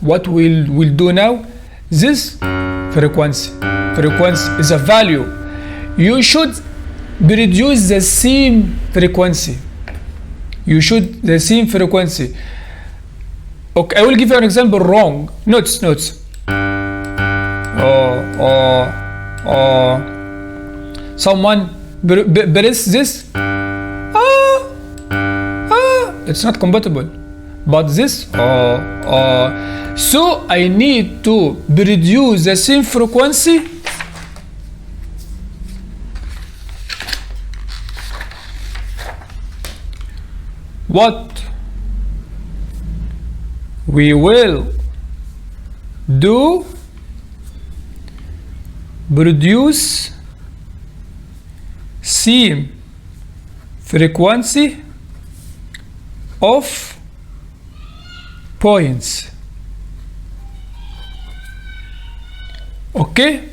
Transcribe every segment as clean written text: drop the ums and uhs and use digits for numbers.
what we'll do now, this frequency is a value. You should produce the same frequency. The same frequency. Okay, I will give you an example wrong. Notes. Someone press this. It's not compatible. But this. So I need to produce the same frequency. What we will do, produce same frequency of points. Okay?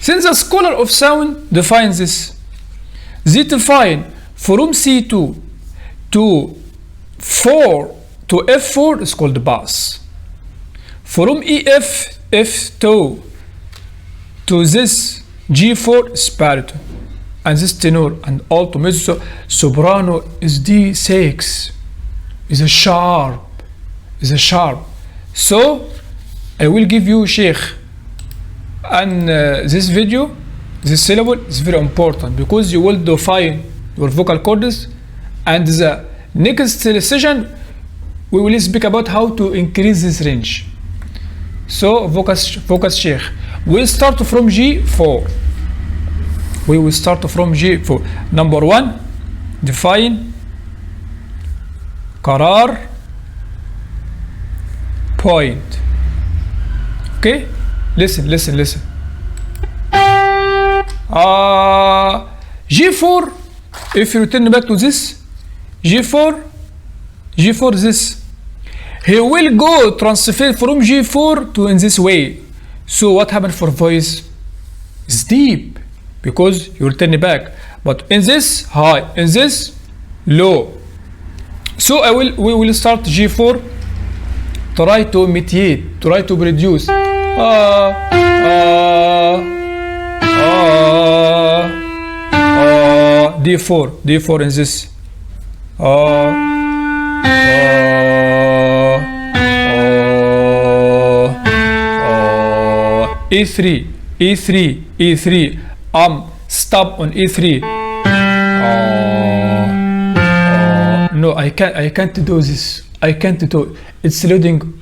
Since the scholar of sound defines this, they define from C2 to 4 to F4 is called bass. From EF F2 to this G4 is baritone, and this tenor and alto mezzo soprano is D6, is a sharp. So I will give you Sheikh, and this video, this syllable is very important because you will define your vocal cords, and the next session we will speak about how to increase this range. So focus Sheikh. We'll start from G4. We will start from G4. Number 1, define قرار point. Okay, listen. G4, if you return back to this G4 this, he will go transfer from G4 to in this way. So what happened for voice is deep because you return back, but in this high, in this low. So we will start G4, try to imitate, try to produce D4 in this E3 stop on E3. No, I can't do this. I can't do it. It's loading